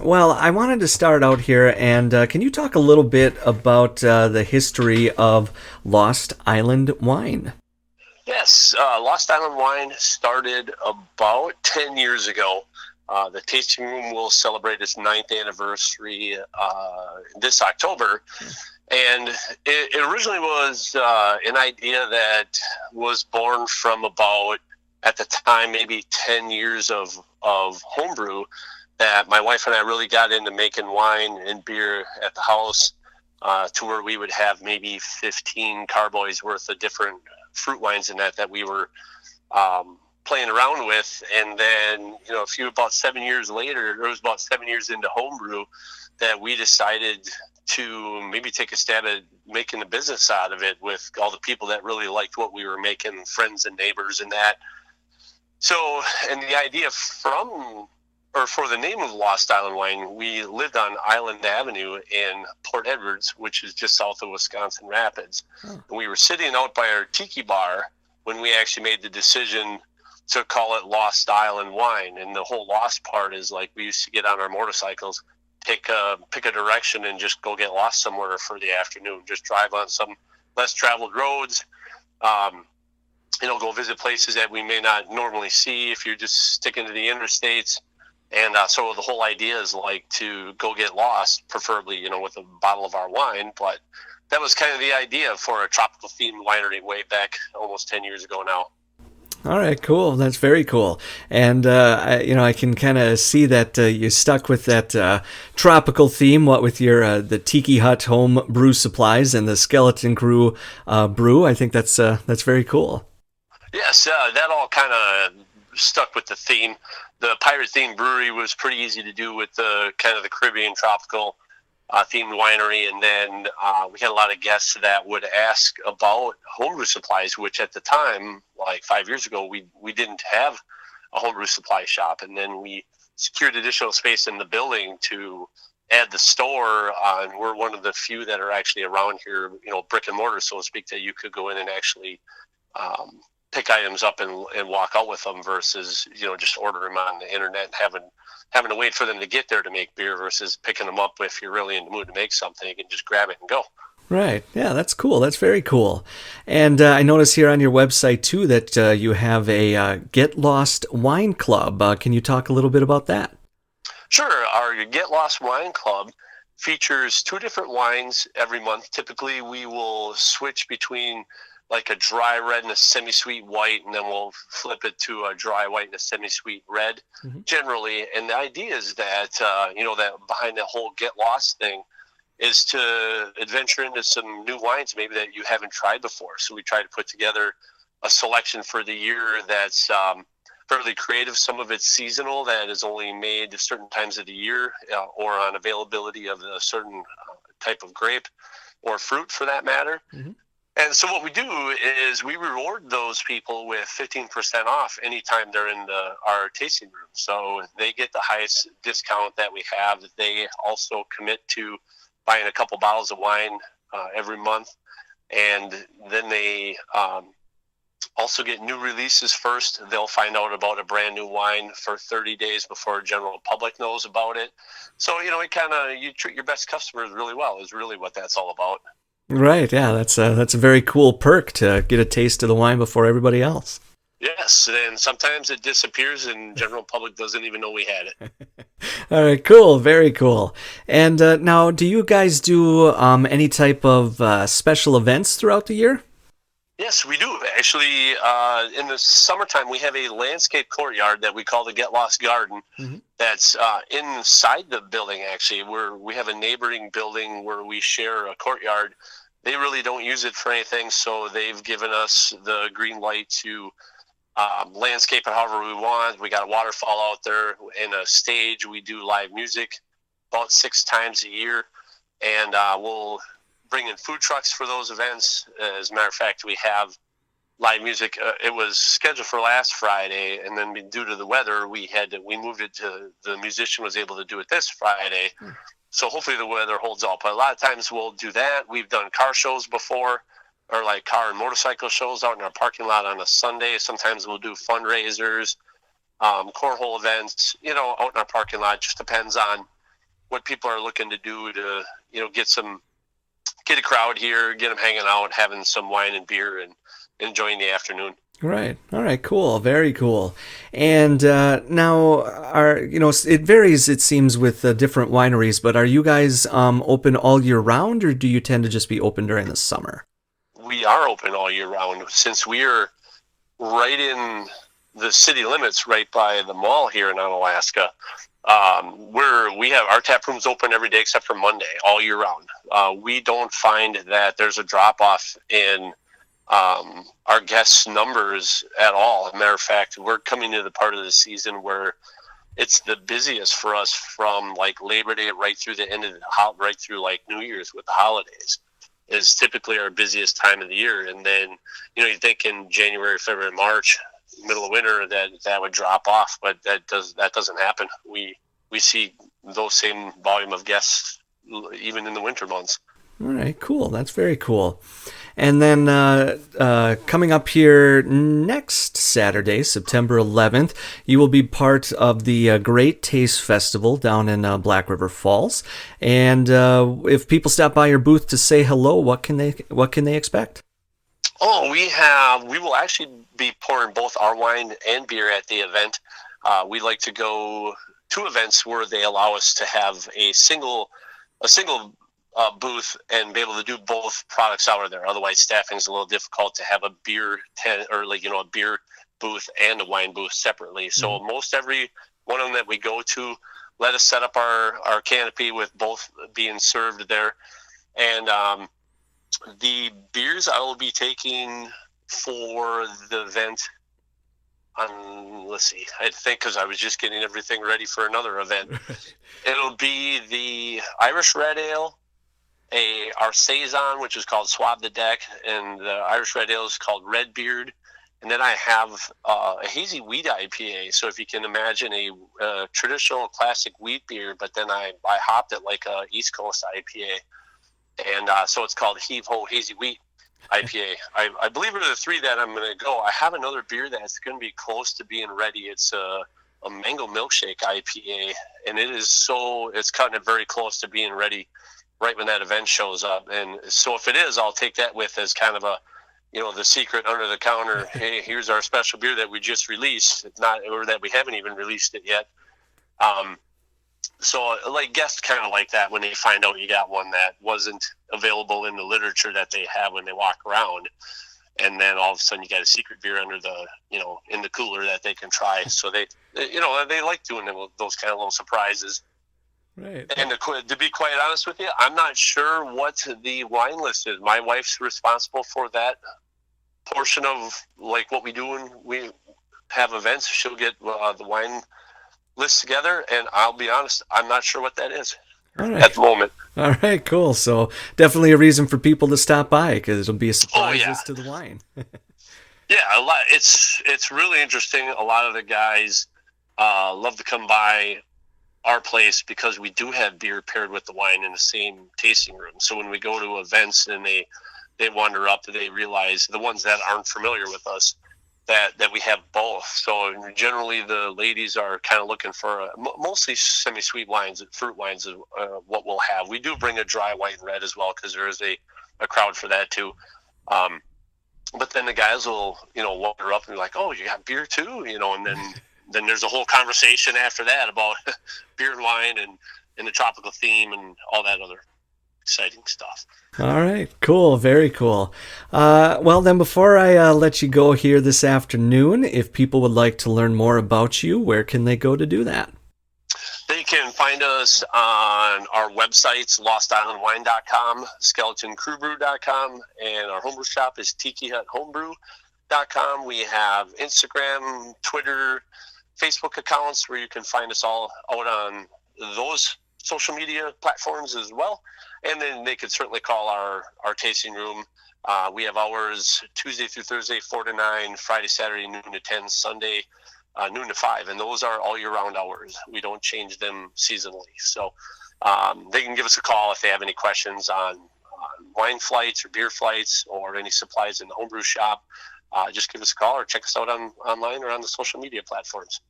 Well, I wanted to start out here, and can you talk a little bit about the history of Lost Island wine? Yes, Lost Island Wine started about 10 years ago. The tasting room will celebrate its ninth anniversary this October. And it originally was an idea that was born from about, at the time, maybe 10 years of homebrew that my wife and I really got into making wine and beer at the house to where we would have maybe 15 carboys worth of different fruit wines in that we were playing around with. And then, about 7 years later, it was about 7 years into homebrew that we decided to maybe take a stab at making a business out of it with all the people that really liked what we were making, friends and neighbors and that. So, and the idea for the name of Lost Island Wine, we lived on Island Avenue in Port Edwards, which is just south of Wisconsin Rapids. And we were sitting out by our tiki bar when we actually made the decision to call it Lost Island Wine. And the whole lost part is like we used to get on our motorcycles, pick a direction and just go get lost somewhere for the afternoon, just drive on some less traveled roads, go visit places that we may not normally see if you're just sticking to the interstates. And so the whole idea is like to go get lost, preferably, with a bottle of our wine. But that was kind of the idea for a tropical themed winery way back almost 10 years ago now. All right, cool. That's very cool. And I can kind of see that you stuck with that tropical theme. What with your the Tiki Hut home brew supplies and the Skeleton Crew brew. I think that's very cool. Yes, that all kind of stuck with the theme. The pirate themed brewery was pretty easy to do with the kind of the Caribbean tropical themed winery, and then we had a lot of guests that would ask about homebrew supplies, which at the time, like 5 years ago, we didn't have a homebrew supply shop, and then we secured additional space in the building to add the store, and we're one of the few that are actually around here, brick and mortar, so to speak, that you could go in and actually pick items up and walk out with them versus, just order them on the internet and having to wait for them to get there to make beer versus picking them up. If you're really in the mood to make something, you can just grab it and go. Right. Yeah, that's cool. That's very cool. And I notice here on your website, too, that you have a Get Lost Wine Club. Can you talk a little bit about that? Sure. Our Get Lost Wine Club features two different wines every month. Typically, we will switch between like a dry red and a semi-sweet white, and then we'll flip it to a dry white and a semi-sweet red, generally. And the idea is that, that behind that whole Get Lost thing is to adventure into some new wines maybe that you haven't tried before. So we try to put together a selection for the year that's fairly creative. Some of it's seasonal, that is only made at certain times of the year or on availability of a certain type of grape or fruit for that matter. And so what we do is we reward those people with 15% off anytime they're in our tasting room. So they get the highest discount that we have. They also commit to buying a couple bottles of wine every month. And then they also get new releases first. They'll find out about a brand new wine for 30 days before general public knows about it. So, you treat your best customers really well is really what that's all about. Right, yeah, that's a very cool perk to get a taste of the wine before everybody else. Yes, and sometimes it disappears and general public doesn't even know we had it. All right, cool, very cool. And now, do you guys do any type of special events throughout the year? Yes, we do. Actually, in the summertime, we have a landscape courtyard that we call the Get Lost Garden. That's inside the building, actually, where we have a neighboring building where we share a courtyard. They really don't use it for anything, so they've given us the green light to landscape it however we want. We got a waterfall out there and a stage. We do live music about 6 times a year, and we'll bring in food trucks for those events. As a matter of fact, we have live music. It was scheduled for last Friday, and then due to the weather, we moved it to the musician was able to do it this Friday. So hopefully the weather holds up. But a lot of times we'll do that. We've done car shows before, or like car and motorcycle shows out in our parking lot on a Sunday. Sometimes we'll do fundraisers, cornhole events, out in our parking lot. Just depends on what people are looking to do to, get a crowd here, get them hanging out, having some wine and beer, and enjoying the afternoon. Right. All right. Cool. Very cool. And now, it varies, it seems, with different wineries, but are you guys open all year round, or do you tend to just be open during the summer? We are open all year round since we are right in the city limits, right by the mall here in Alaska. We have our tap rooms open every day except for Monday, all year round. We don't find that there's a drop off in our guests' numbers at all. As a matter of fact, we're coming to the part of the season where it's the busiest for us from like Labor Day right through the end of right through like New Year's with the holidays is typically our busiest time of the year. And then, you think in January, February, March, middle of winter, that would drop off, but that doesn't happen. We see those same volume of guests even in the winter months. All right, cool. That's very cool. And then coming up here next Saturday, September 11th, you will be part of the Great Taste Festival down in Black River Falls. And if people stop by your booth to say hello, what can they expect? Oh, we will actually be pouring both our wine and beer at the event. We like to go to events where they allow us to have a single booth and be able to do both products out of there. Otherwise, staffing is a little difficult to have a beer tent or a beer booth and a wine booth separately. So most every one of them that we go to, let us set up our canopy with both being served there. And the beers I will be taking for the event let's see, I think, because I was just getting everything ready for another event. It'll be the Irish Red Ale, our Saison, which is called Swab the Deck, and the Irish Red Ale is called Red Beard. And then I have a hazy wheat IPA. So if you can imagine a traditional classic wheat beer, but then I hopped it like a East Coast IPA. And so it's called Heave Ho Hazy Wheat IPA. I believe are the three that I'm going to go. I have another beer that's going to be close to being ready. It's a mango milkshake IPA, and it's cutting it very close to being ready right when that event shows up. And so if it is, I'll take that with as kind of a, the secret under the counter. Hey, here's our special beer that we just released. It's not, or that we haven't even released it yet. So like guests kind of like that when they find out you got one that wasn't available in the literature that they have when they walk around. And then all of a sudden you got a secret beer under the, in the cooler that they can try. So they like doing those kind of little surprises. Right. And to be quite honest with you, I'm not sure what the wine list is. My wife's responsible for that portion of like what we do when we have events. She'll get the wine list together, and I'll be honest, I'm not sure what that is at the moment. All right, cool. So definitely a reason for people to stop by because it'll be a surprise as to the wine. Yeah, a lot. It's really interesting. A lot of the guys love to come by our place because we do have beer paired with the wine in the same tasting room. So when we go to events and they wander up, they realize, the ones that aren't familiar with us, that we have both. So generally the ladies are kind of looking for mostly semi-sweet wines. Fruit wines is what we'll have. We do bring a dry white and red as well because there is a crowd for that too. But then the guys will wander up and be like, oh, you got beer too, and then there's a whole conversation after that about beer and wine and the tropical theme and all that other exciting stuff. All right, cool, very cool. Well, then before I let you go here this afternoon, if people would like to learn more about you, where can they go to do that? They can find us on our websites, LostIslandWine.com, SkeletonCrewBrew.com, and our homebrew shop is TikiHutHomebrew.com. We have Instagram, Twitter, Facebook accounts where you can find us all out on those social media platforms as well. And then they could certainly call our tasting room. We have hours Tuesday through Thursday, 4 to 9, Friday, Saturday, noon to 10, Sunday, noon to 5. And those are all year-round hours. We don't change them seasonally. So they can give us a call if they have any questions on wine flights or beer flights or any supplies in the homebrew shop. Just give us a call or check us out online or on the social media platforms.